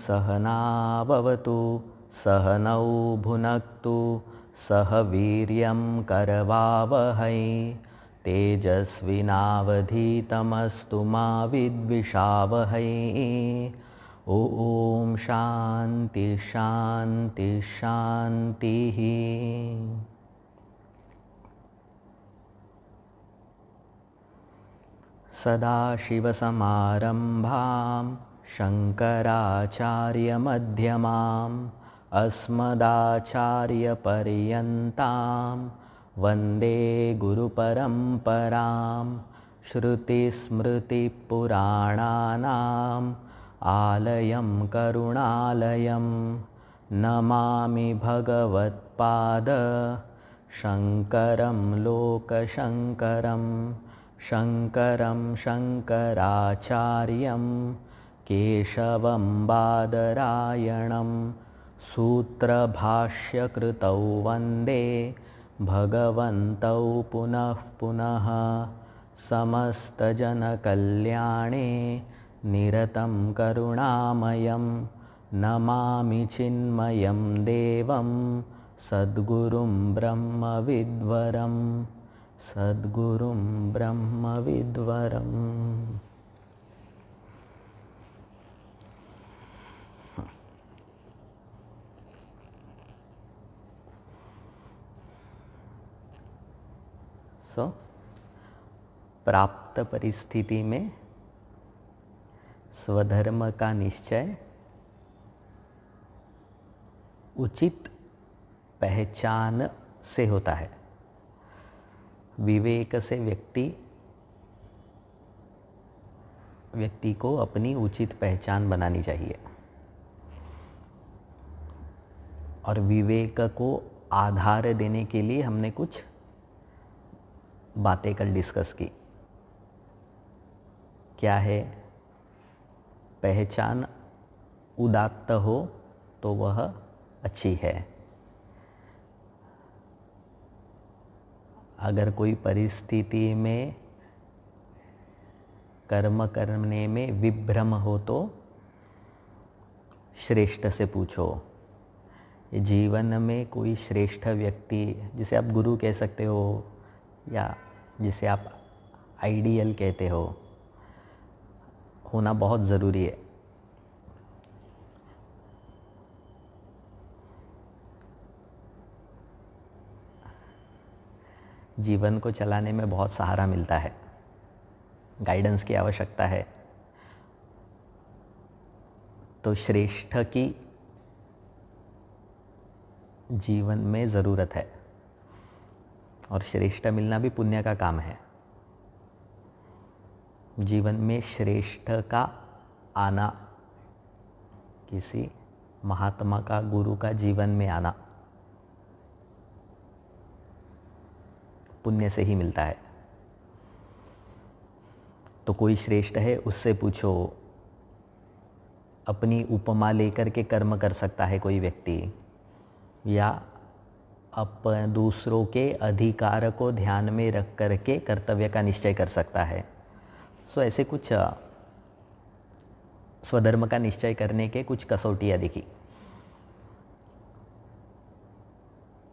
सहनाववतु सहनौ भुनक्तु सह वीर्यं करवावहै तेजस्विनावधीतमस्तु मा विद्विषावहै। ओम शांति शांति शांतिः। सदाशिवसमारम्भां शङ्कराचार्यमध्यमाम् अस्मदाचार्यपर्यन्तां वन्दे गुरुपरम्परां। श्रुतिस्मृतिपुराणानाम् आलयं करुणालयं नमामि भगवत्पाद शङ्करं लोकशङ्करं। शङ्करं शङ्कराचार्यं केशवं बादरायणं सूत्रभाष्यकृतौ वन्दे भगवन्तौ पुनः पुनः। समस्तजनकल्याणे निरतं करुणामयं नमामि चिन्मयं देवं सद्गुरुं ब्रह्मविद्वरम्। सद्गुरुं ब्रह्मविद्वरम्। प्राप्त परिस्थिति में स्वधर्म का निश्चय उचित पहचान से होता है। विवेक से व्यक्ति को अपनी उचित पहचान बनानी चाहिए और विवेक को आधार देने के लिए हमने कुछ बातें कल डिस्कस की। क्या है? पहचान उदात्त हो तो वह अच्छी है। अगर कोई परिस्थिति में कर्म करने में विभ्रम हो तो श्रेष्ठ से पूछो। जीवन में कोई श्रेष्ठ व्यक्ति, जिसे आप गुरु कह सकते हो या जिसे आप आइडियल कहते हो, होना बहुत ज़रूरी है। जीवन को चलाने में बहुत सहारा मिलता है, गाइडेंस की आवश्यकता है। तो श्रेष्ठ की जीवन में ज़रूरत है और श्रेष्ठ मिलना भी पुण्य का काम है। जीवन में श्रेष्ठ का आना, किसी महात्मा का, गुरु का जीवन में आना पुण्य से ही मिलता है। तो कोई श्रेष्ठ है उससे पूछो। अपनी उपमा लेकर के कर्म कर सकता है कोई व्यक्ति, या दूसरों के अधिकार को ध्यान में रख करके कर्तव्य का निश्चय कर सकता है। सो ऐसे कुछ स्वधर्म का निश्चय करने के कुछ कसौटियाँ दिखी।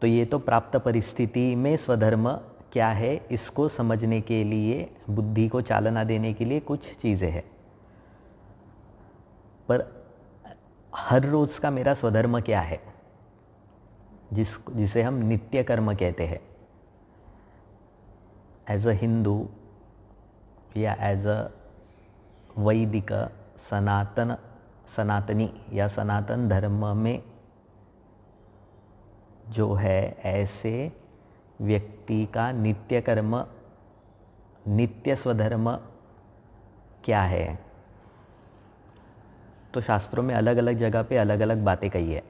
तो ये तो प्राप्त परिस्थिति में स्वधर्म क्या है इसको समझने के लिए, बुद्धि को चालना देने के लिए कुछ चीज़ें हैं। पर हर रोज़ का मेरा स्वधर्म क्या है, जिसे हम नित्य कर्म कहते हैं। एज अ हिंदू या एज अ वैदिक सनातनी या सनातन धर्म में जो है, ऐसे व्यक्ति का नित्य कर्म, नित्य स्वधर्म क्या है? तो शास्त्रों में अलग अलग जगह पे अलग अलग बातें कही है।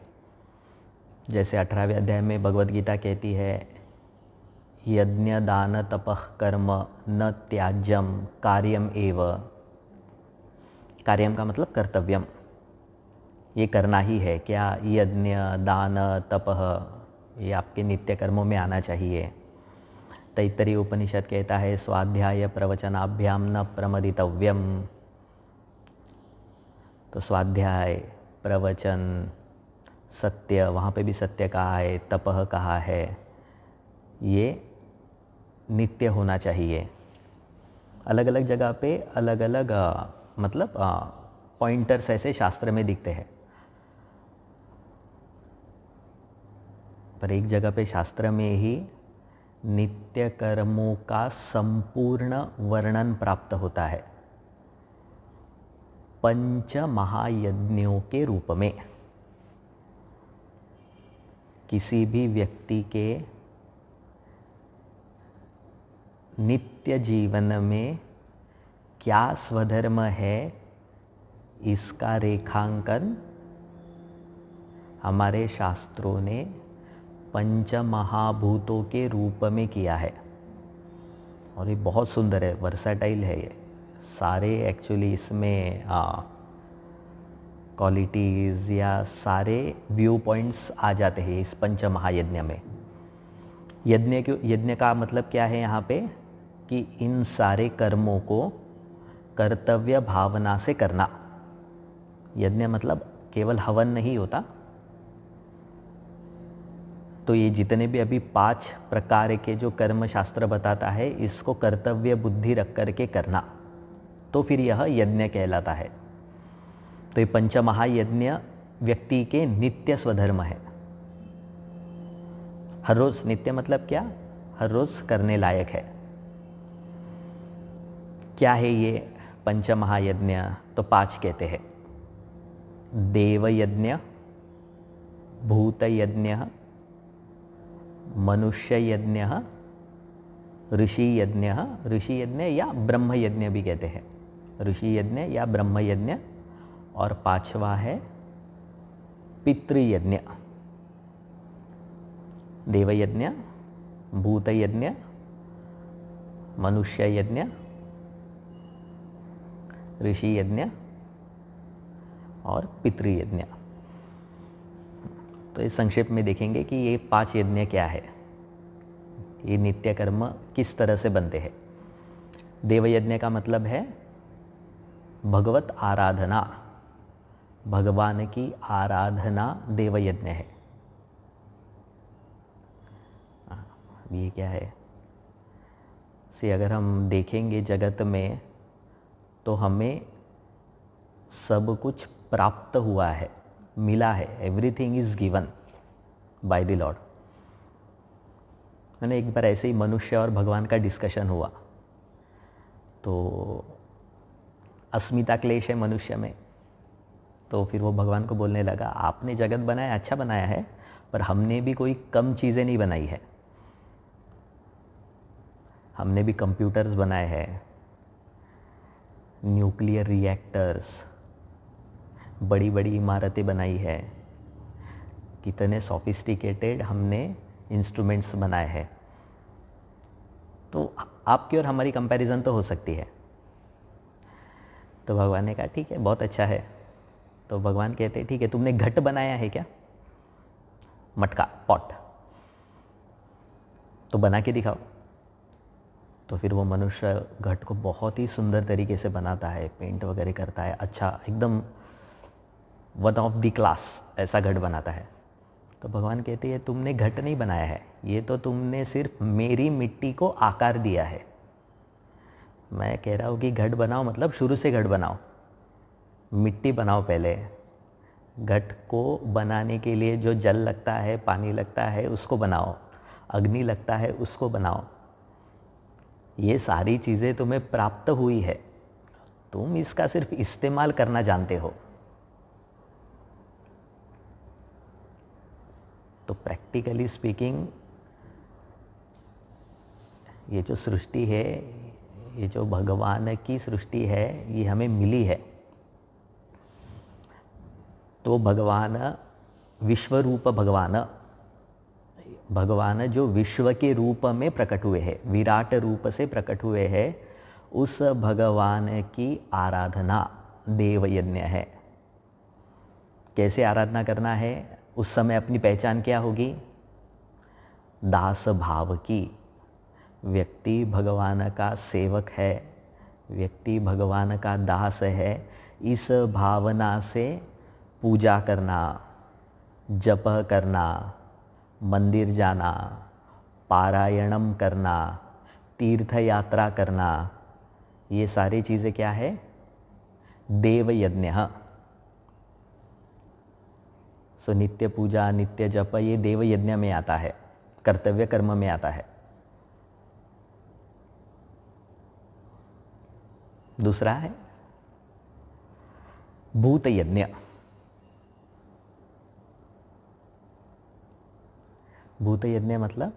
जैसे 18वें अध्याय में भगवद गीता कहती है, यज्ञ दान तपः कर्म न त्याज्यम कार्यम एव। कार्यम का मतलब कर्तव्यम, ये करना ही है। क्या? यज्ञ दान तपः, ये आपके नित्य कर्मों में आना चाहिए। तैत्तरीय उपनिषद कहता है, स्वाध्याय प्रवचनाभ्याम न प्रमदितव्यम। तो स्वाध्याय प्रवचन, सत्य, वहाँ पे भी सत्य कहा है, तपह कहा है, ये नित्य होना चाहिए। अलग अलग जगह पे अलग अलग मतलब पॉइंटर्स ऐसे शास्त्र में दिखते हैं, पर एक जगह पे शास्त्र में ही नित्य कर्मों का संपूर्ण वर्णन प्राप्त होता है पंच महायज्ञों के रूप में। किसी भी व्यक्ति के नित्य जीवन में क्या स्वधर्म है, इसका रेखांकन हमारे शास्त्रों ने पंच महाभूतों के रूप में किया है। और ये बहुत सुंदर है, वर्सेटाइल है ये सारे। एक्चुअली इसमें क्वालिटीज़ या सारे व्यू पॉइंट्स आ जाते हैं इस पंच महायज्ञ में। यज्ञ का मतलब क्या है यहाँ पे, कि इन सारे कर्मों को कर्तव्य भावना से करना। यज्ञ मतलब केवल हवन नहीं होता। तो ये जितने भी अभी 5 प्रकार के जो कर्म शास्त्र बताता है, इसको कर्तव्य बुद्धि रख करके करना, तो फिर यह यज्ञ कहलाता है। तो ये पंच महायज्ञ व्यक्ति के नित्य स्वधर्म है। हर रोज, नित्य मतलब क्या, हर रोज करने लायक है। क्या है ये पंच महायज्ञ? तो 5 कहते हैं। देव यज्ञ, भूत यज्ञ, मनुष्य यज्ञ, ऋषि यज्ञ, ऋषि यज्ञ या ब्रह्म यज्ञ भी कहते हैं, ऋषि यज्ञ या ब्रह्म यज्ञ। और 5वां है पितृयज्ञ। देव यज्ञ, भूत यज्ञ, मनुष्य यज्ञ, ऋषि यज्ञ और पितृयज्ञ। तो इस संक्षेप में देखेंगे कि ये 5 यज्ञ क्या है, ये नित्य कर्म किस तरह से बनते हैं। देव यज्ञ का मतलब है भगवत आराधना, भगवान की आराधना देव यज्ञ है। ये क्या है, से अगर हम देखेंगे जगत में तो हमें सब कुछ प्राप्त हुआ है, मिला है। Everything is given by the Lord. मैंने एक बार ऐसे ही मनुष्य और भगवान का डिस्कशन हुआ, तो अस्मिता क्लेश है मनुष्य में। तो फिर वो भगवान को बोलने लगा, आपने जगत बनाया, अच्छा बनाया है, पर हमने भी कोई कम चीज़ें नहीं बनाई है। हमने भी कंप्यूटर्स बनाए हैं, न्यूक्लियर रिएक्टर्स, बड़ी बड़ी इमारतें बनाई है, कितने सोफिस्टिकेटेड हमने इंस्ट्रूमेंट्स बनाए हैं। तो आपकी और हमारी कंपैरिजन तो हो सकती है। तो भगवान ने कहा ठीक है, बहुत अच्छा है। तो भगवान कहते ठीक है, तुमने घट बनाया है क्या, मटका, पॉट, तो बना के दिखाओ। तो फिर वो मनुष्य घट को बहुत ही सुंदर तरीके से बनाता है, पेंट वगैरह करता है, अच्छा एकदम वन ऑफ द क्लास ऐसा घट बनाता है। तो भगवान कहते हैं तुमने घट नहीं बनाया है, ये तो तुमने सिर्फ मेरी मिट्टी को आकार दिया है। मैं कह रहा हूँ कि घट बनाओ मतलब शुरू से घट बनाओ, मिट्टी बनाओ पहले। घट को बनाने के लिए जो जल लगता है, पानी लगता है, उसको बनाओ, अग्नि लगता है, उसको बनाओ। ये सारी चीज़ें तुम्हें प्राप्त हुई है, तुम इसका सिर्फ इस्तेमाल करना जानते हो। तो प्रैक्टिकली स्पीकिंग ये जो सृष्टि है, ये जो भगवान की सृष्टि है, ये हमें मिली है। तो भगवान, विश्वरूप भगवान जो विश्व के रूप में प्रकट हुए हैं, विराट रूप से प्रकट हुए हैं, उस भगवान की आराधना देव यज्ञ है। कैसे आराधना करना है, उस समय अपनी पहचान क्या होगी, दास भाव की। व्यक्ति भगवान का सेवक है, व्यक्ति भगवान का दास है। इस भावना से पूजा करना, जप करना, मंदिर जाना, पारायणम करना, तीर्थ यात्रा करना, ये सारी चीज़ें क्या है? देव यज्ञ। सो नित्य पूजा, नित्य जप ये देव यज्ञ में आता है, कर्तव्य कर्म में आता है। दूसरा है भूत यज्ञ। भूत यज्ञ मतलब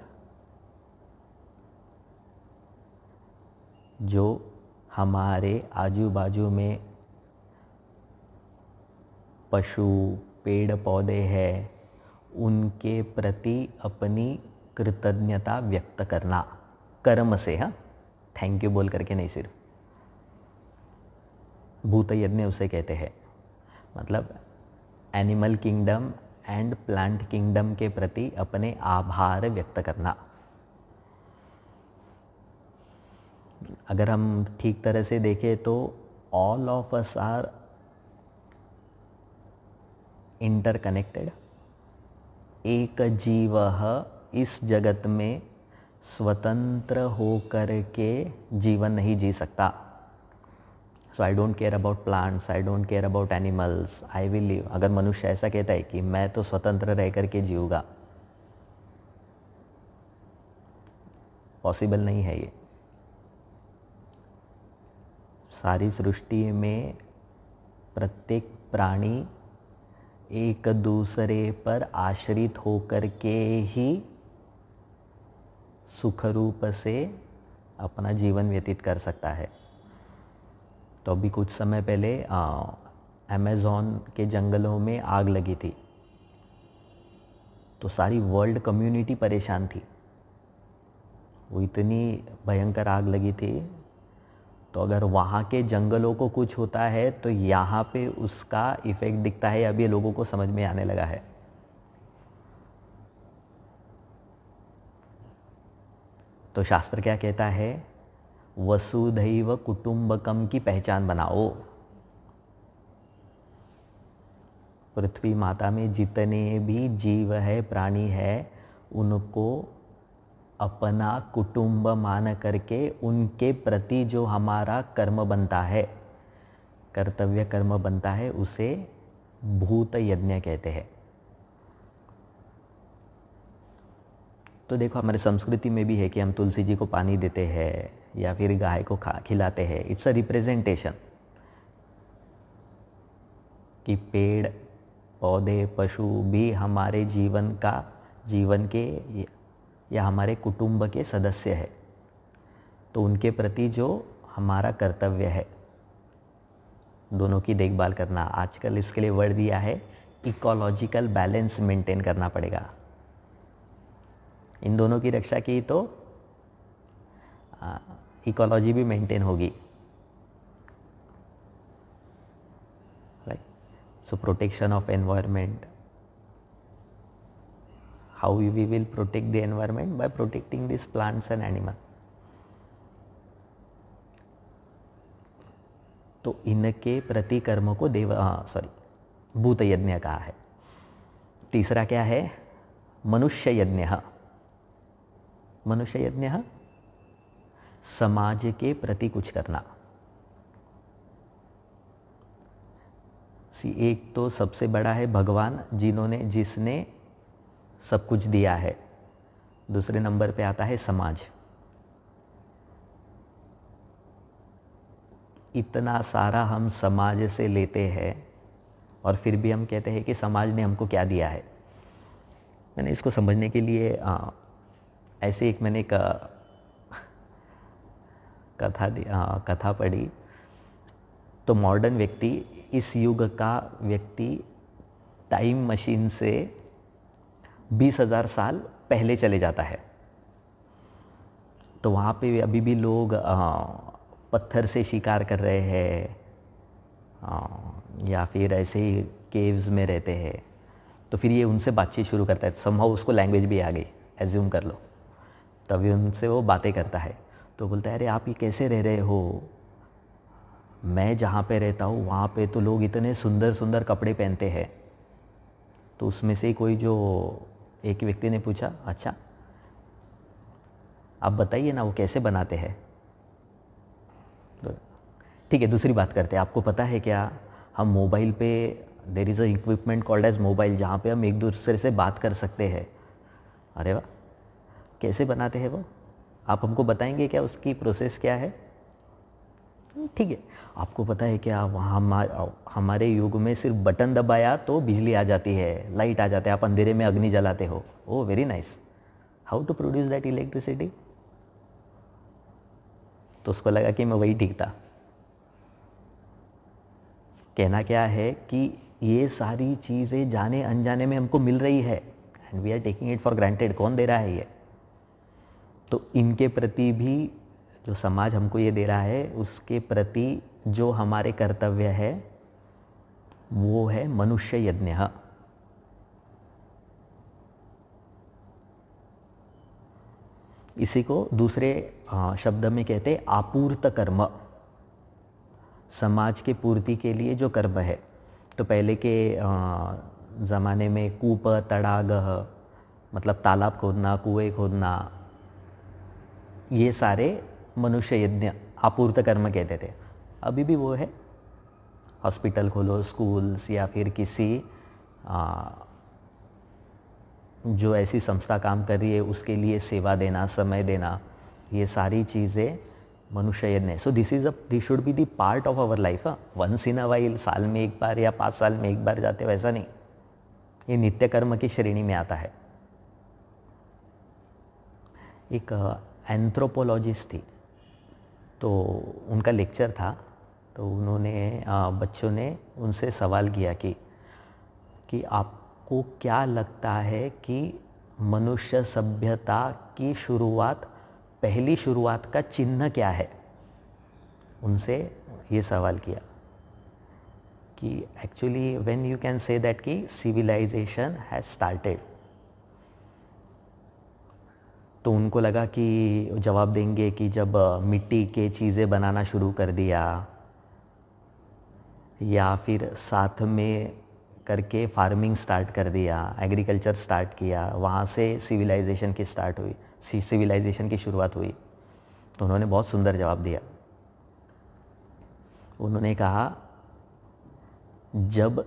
जो हमारे आजू बाजू में पशु, पेड़ पौधे हैं, उनके प्रति अपनी कृतज्ञता व्यक्त करना कर्म से। हाँ, थैंक यू बोल करके नहीं, सिर्फ भूत यज्ञ उसे कहते हैं। मतलब animal kingdom and plant kingdom के प्रति अपने आभार व्यक्त करना। अगर हम ठीक तरह से देखें तो all of us are interconnected. एक जीव इस जगत में स्वतंत्र होकर के जीवन नहीं जी सकता। So I don't care about plants, I don't care about animals, I will live. अगर मनुष्य ऐसा कहता है कि मैं तो स्वतंत्र रह करके जीऊँगा, पॉसिबल नहीं है ये। सारी सृष्टि में प्रत्येक प्राणी एक दूसरे पर आश्रित होकर के ही सुख रूप से अपना जीवन व्यतीत कर सकता है। तो अभी कुछ समय पहले अमेज़न के जंगलों में आग लगी थी, तो सारी वर्ल्ड कम्युनिटी परेशान थी। वो इतनी भयंकर आग लगी थी, तो अगर वहाँ के जंगलों को कुछ होता है तो यहाँ पे उसका इफ़ेक्ट दिखता है। अब ये लोगों को समझ में आने लगा है। तो शास्त्र क्या कहता है? वसुधैव कुटुंबकम की पहचान बनाओ। पृथ्वी माता में जितने भी जीव है, प्राणी है, उनको अपना कुटुंब मान करके उनके प्रति जो हमारा कर्म बनता है, कर्तव्य कर्म बनता है, उसे भूत यज्ञ कहते हैं। तो देखो, हमारे संस्कृति में भी है कि हम तुलसी जी को पानी देते हैं या फिर गाय को खिलाते हैं। इट्स अ रिप्रेजेंटेशन कि पेड़ पौधे पशु भी हमारे जीवन के या हमारे कुटुंब के सदस्य है। तो उनके प्रति जो हमारा कर्तव्य है, दोनों की देखभाल करना। आजकल इसके लिए वर्ड दिया है इकोलॉजिकल बैलेंस मेंटेन करना पड़ेगा। इन दोनों की रक्षा की तो इकोलॉजी भी मेंटेन होगी। Right? So protection of environment, how we will protect the environment? By protecting these plants and animals. तो इनके प्रति कर्म को भूत यज्ञ कहा है। तीसरा क्या है? मनुष्य यज्ञ। मनुष्य यज्ञ समाज के प्रति कुछ करना। एक तो सबसे बड़ा है भगवान, जिसने सब कुछ दिया है। दूसरे नंबर पे आता है समाज। इतना सारा हम समाज से लेते हैं और फिर भी हम कहते हैं कि समाज ने हमको क्या दिया है। मैंने इसको समझने के लिए ऐसे एक मैंने एक कथा पढ़ी। तो मॉडर्न व्यक्ति, इस युग का व्यक्ति टाइम मशीन से 20,000 साल पहले चले जाता है। तो वहाँ पे अभी भी लोग पत्थर से शिकार कर रहे हैं या फिर ऐसे ही केव्स में रहते हैं। तो फिर ये उनसे बातचीत शुरू करता है। समहाउ उसको लैंग्वेज भी आ गई, एज्यूम कर लो। तभी उनसे वो बातें करता है। तो बोलता है, अरे आप ये कैसे रह रहे हो? मैं जहाँ पे रहता हूँ वहाँ पे तो लोग इतने सुंदर सुंदर कपड़े पहनते हैं, तो उसमें से कोई जो एक व्यक्ति ने पूछा, अच्छा आप बताइए ना वो कैसे बनाते हैं। तो ठीक है, दूसरी बात करते हैं। आपको पता है क्या, हम मोबाइल पे there is a equipment called as mobile, जहाँ पे हम एक दूसरे से बात कर सकते हैं। अरे वाह, कैसे बनाते हैं वो, आप हमको बताएंगे क्या, उसकी प्रोसेस क्या है? ठीक है, आपको पता है क्या, वहाँ हमारे युग में सिर्फ बटन दबाया तो बिजली आ जाती है, लाइट आ जाता है, आप अंधेरे में अग्नि जलाते हो। Oh very nice, how to produce that electricity? तो उसको लगा कि मैं वही ठीक था। कहना क्या है कि ये सारी चीज़ें जाने अनजाने में हमको मिल रही है and we are taking it for granted. कौन दे रहा है ये? तो इनके प्रति भी जो समाज हमको ये दे रहा है, उसके प्रति जो हमारे कर्तव्य है वो है मनुष्य यज्ञ। इसी को दूसरे शब्द में कहते हैं आपूर्त कर्म, समाज के पूर्ति के लिए जो कर्म है। तो पहले के ज़माने में कूप तड़ाग, मतलब तालाब खोदना, कुएं खोदना, ये सारे मनुष्य यज्ञ आपूर्त कर्म कहते थे। अभी भी वो है, हॉस्पिटल खोलो, स्कूल्स, या फिर किसी जो ऐसी संस्था काम कर रही है उसके लिए सेवा देना, समय देना, ये सारी चीज़ें मनुष्य यज्ञ। So this should be the part of our life. Once in a while, साल में एक बार या 5 साल में एक बार जाते, वैसा नहीं, ये नित्य कर्म की श्रेणी में आता है। एक एंथ्रोपोलॉजिस्ट थी, तो उनका लेक्चर था, तो उन्होंने बच्चों ने उनसे सवाल किया कि आपको क्या लगता है कि मनुष्य सभ्यता की शुरुआत, पहली शुरुआत का चिन्ह क्या है? उनसे ये सवाल किया कि actually when you can say that कि सिविलाइजेशन हैज स्टार्टेड, तो उनको लगा कि जवाब देंगे कि जब मिट्टी के चीज़ें बनाना शुरू कर दिया, या फिर साथ में करके फार्मिंग स्टार्ट कर दिया, एग्रीकल्चर स्टार्ट किया, वहाँ से सिविलाइजेशन की स्टार्ट हुई, सिविलाइजेशन की शुरुआत हुई। तो उन्होंने बहुत सुंदर जवाब दिया। उन्होंने कहा जब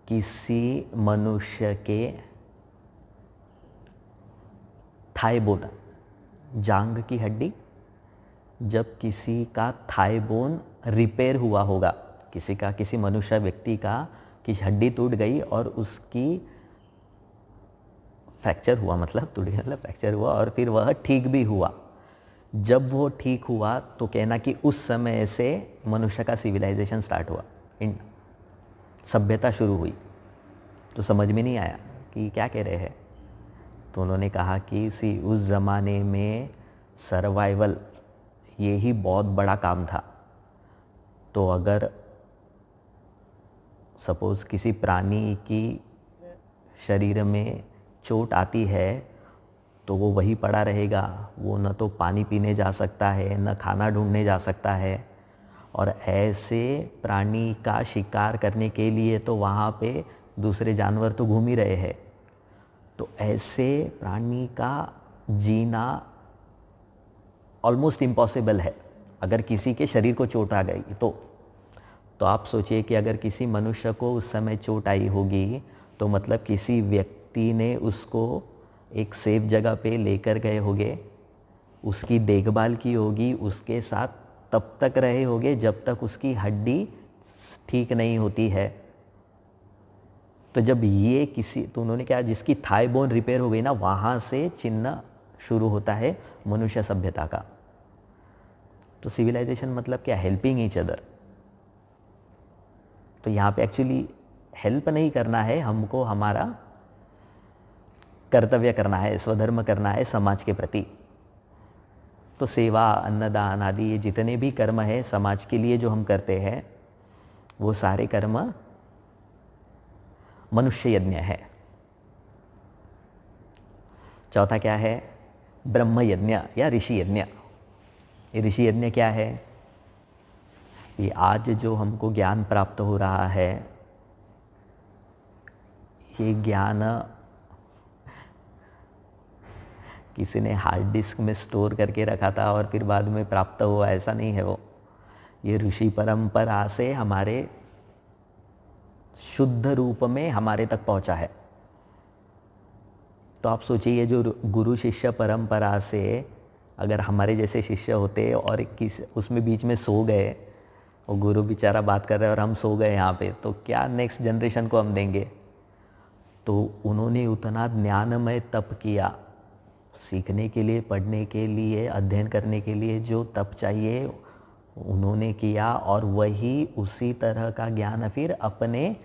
किसी मनुष्य के थाई बोन, जांग की हड्डी, जब किसी का थाई बोन रिपेयर हुआ होगा, किसी मनुष्य व्यक्ति का कि हड्डी टूट गई और उसकी फ्रैक्चर हुआ, मतलब टूट गया मतलब फ्रैक्चर हुआ, और फिर वह ठीक भी हुआ, जब वो ठीक हुआ तो कहना कि उस समय से मनुष्य का सिविलाइजेशन स्टार्ट हुआ, इन सभ्यता शुरू हुई। तो समझ में नहीं आया कि क्या कह रहे हैं। तो उन्होंने कहा कि उस ज़माने में सर्वाइवल ये ही बहुत बड़ा काम था। तो अगर सपोज़ किसी प्राणी की शरीर में चोट आती है तो वो वही पड़ा रहेगा, वो न तो पानी पीने जा सकता है, न खाना ढूंढने जा सकता है, और ऐसे प्राणी का शिकार करने के लिए तो वहाँ पे दूसरे जानवर तो घूम ही रहे हैं। तो ऐसे प्राणी का जीना ऑलमोस्ट इम्पॉसिबल है अगर किसी के शरीर को चोट आ गई तो आप सोचिए कि अगर किसी मनुष्य को उस समय चोट आई होगी तो मतलब किसी व्यक्ति ने उसको एक सेफ जगह पे लेकर गए होंगे, उसकी देखभाल की होगी, उसके साथ तब तक रहे होंगे जब तक उसकी हड्डी ठीक नहीं होती है। तो जब ये तो उन्होंने क्या, जिसकी थाई बोन रिपेयर हो गई ना, वहाँ से चिन्ह शुरू होता है मनुष्य सभ्यता का। तो सिविलाइजेशन मतलब क्या, हेल्पिंग ईच अदर। तो यहाँ पे एक्चुअली हेल्प नहीं करना है हमको, हमारा कर्तव्य करना है, स्वधर्म करना है समाज के प्रति। तो सेवा, अन्नदान आदि ये जितने भी कर्म है समाज के लिए जो हम करते हैं, वो सारे कर्म मनुष्य यज्ञ है। चौथा क्या है, ब्रह्म यज्ञ या ऋषि यज्ञ। ये ऋषि यज्ञ क्या है? ये आज जो हमको ज्ञान प्राप्त हो रहा है, ये ज्ञान किसी ने हार्ड डिस्क में स्टोर करके रखा था और फिर बाद में प्राप्त हुआ, ऐसा नहीं है वो। ये ऋषि परंपरा से हमारे शुद्ध रूप में हमारे तक पहुंचा है। तो आप सोचिए, जो गुरु शिष्य परंपरा से अगर हमारे जैसे शिष्य होते और उसमें बीच में सो गए, और गुरु बेचारा बात कर रहे हैं और हम सो गए यहाँ पे, तो क्या नेक्स्ट जनरेशन को हम देंगे? तो उन्होंने उतना ज्ञानमय तप किया, सीखने के लिए, पढ़ने के लिए, अध्ययन करने के लिए जो तप चाहिए उन्होंने किया, और वही उसी तरह का ज्ञान फिर अपने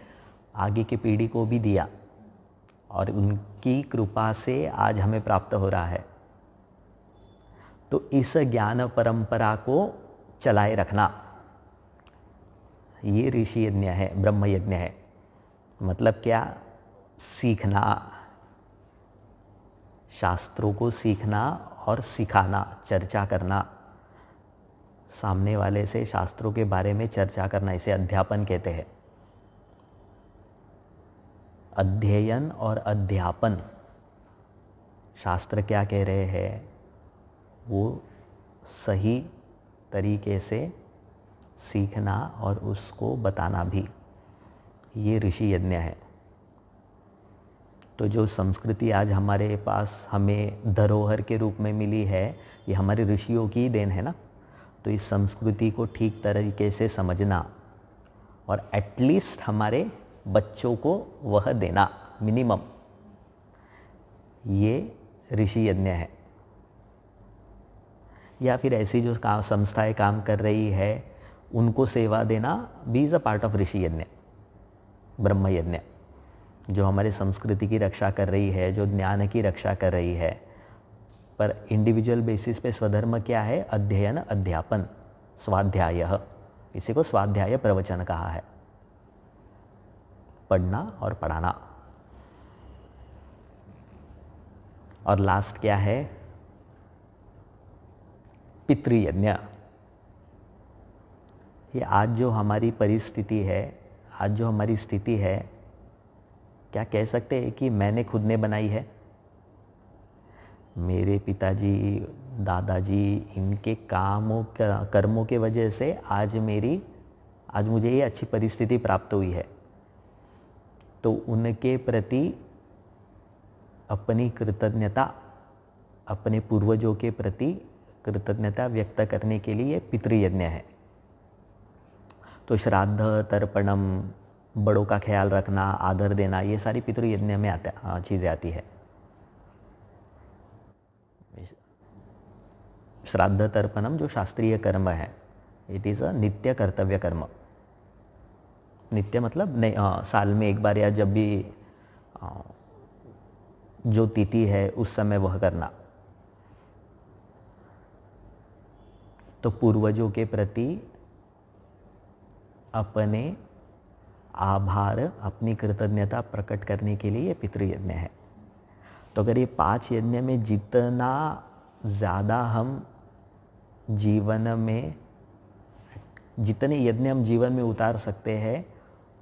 आगे की पीढ़ी को भी दिया, और उनकी कृपा से आज हमें प्राप्त हो रहा है। तो इस ज्ञान परंपरा को चलाए रखना, ये ऋषि यज्ञ है, ब्रह्म यज्ञ है। मतलब क्या? सीखना, शास्त्रों को सीखना और सिखाना, चर्चा करना, सामने वाले से शास्त्रों के बारे में चर्चा करना, इसे अध्यापन कहते हैं। अध्ययन और अध्यापन, शास्त्र क्या कह रहे हैं वो सही तरीके से सीखना और उसको बताना भी, ये ऋषि यज्ञ है। तो जो संस्कृति आज हमारे पास हमें धरोहर के रूप में मिली है, ये हमारे ऋषियों की देन है ना। तो इस संस्कृति को ठीक तरीके से समझना और एटलीस्ट हमारे बच्चों को वह देना मिनिमम, ये ऋषि यज्ञ है। या फिर ऐसी जो संस्थाएं काम कर रही है उनको सेवा देना भी इज़ अ पार्ट ऑफ ऋषि यज्ञ, ब्रह्म यज्ञ, जो हमारे संस्कृति की रक्षा कर रही है, जो ज्ञान की रक्षा कर रही है। पर इंडिविजुअल बेसिस पे स्वधर्म क्या है? अध्ययन, अध्यापन, स्वाध्याय, इसी को स्वाध्याय प्रवचन कहा है, पढ़ना और पढ़ाना। और लास्ट क्या है? पितृयज्ञ। ये आज जो हमारी परिस्थिति है, आज जो हमारी स्थिति है, क्या कह सकते हैं कि मैंने खुद ने बनाई है? मेरे पिताजी, दादाजी, इनके कामों, कर्मों के वजह से आज मुझे ये अच्छी परिस्थिति प्राप्त हुई है। तो उनके प्रति अपनी कृतज्ञता, अपने पूर्वजों के प्रति कृतज्ञता व्यक्त करने के लिए पितृयज्ञ है। तो श्राद्ध, तर्पणम, बड़ों का ख्याल रखना, आदर देना, ये सारी पितृयज्ञ में चीज़ें आती है। श्राद्ध तर्पणम जो शास्त्रीय कर्म है, इट इज़ अ नित्य कर्तव्य कर्म। नित्य मतलब नहीं, साल में एक बार या जब भी जो तिथि है उस समय वह करना। तो पूर्वजों के प्रति अपने आभार, अपनी कृतज्ञता प्रकट करने के लिए ये पितृयज्ञ है। तो अगर ये 5 यज्ञ में जितना ज़्यादा हम जीवन में, जितने यज्ञ हम जीवन में उतार सकते हैं,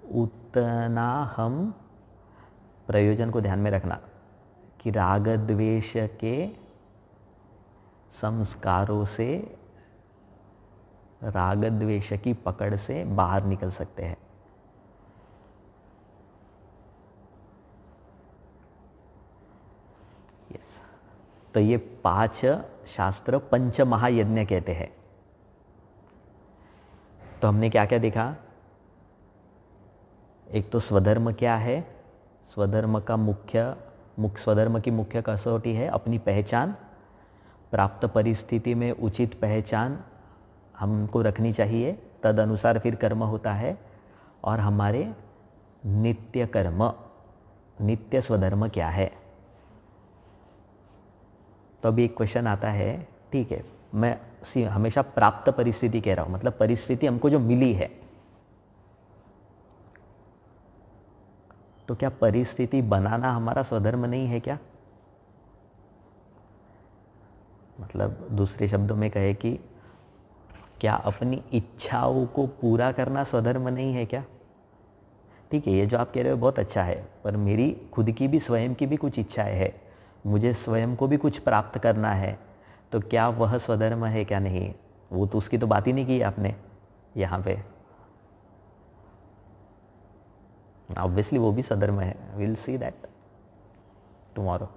उतना हम प्रयोजन को ध्यान में रखना कि राग द्वेष के संस्कारों से, राग द्वेष की पकड़ से बाहर निकल सकते हैं। यस, तो ये 5 शास्त्र पंच महायज्ञ कहते हैं। तो हमने क्या क्या देखा? एक तो स्वधर्म क्या है? स्वधर्म की मुख्य कसौटी है अपनी पहचान। प्राप्त परिस्थिति में उचित पहचान हमको रखनी चाहिए, तद अनुसार फिर कर्म होता है। और हमारे नित्य कर्म, नित्य स्वधर्म क्या है? तो अभी एक क्वेश्चन आता है, ठीक है, मैं हमेशा प्राप्त परिस्थिति कह रहा हूँ, मतलब परिस्थिति हमको जो मिली है, तो क्या परिस्थिति बनाना हमारा स्वधर्म नहीं है क्या? मतलब दूसरे शब्दों में कहे कि क्या अपनी इच्छाओं को पूरा करना स्वधर्म नहीं है क्या? ठीक है, ये जो आप कह रहे हो बहुत अच्छा है, पर मेरी खुद की भी, स्वयं की भी कुछ इच्छाएं है, मुझे स्वयं को भी कुछ प्राप्त करना है, तो क्या वह स्वधर्म है क्या नहीं? वो तो उसकी तो बात ही नहीं की आपने यहाँ पे। ऑब्वियसली वो भी स्वधर्म है, विल सी दैट टुमारो।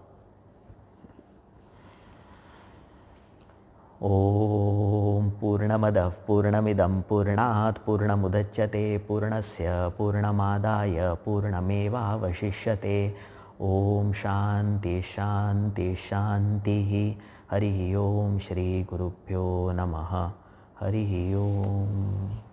ओम पूर्णमदः पूर्णमिदं पूर्णात् पूर्णमुदच्यते पूर्णस्य पूर्णमादाय पूर्णमेवावशिष्यते। ओम शांति शांति शांति। हरि ओम श्री गुरुभ्यो नमः। हरि ओम।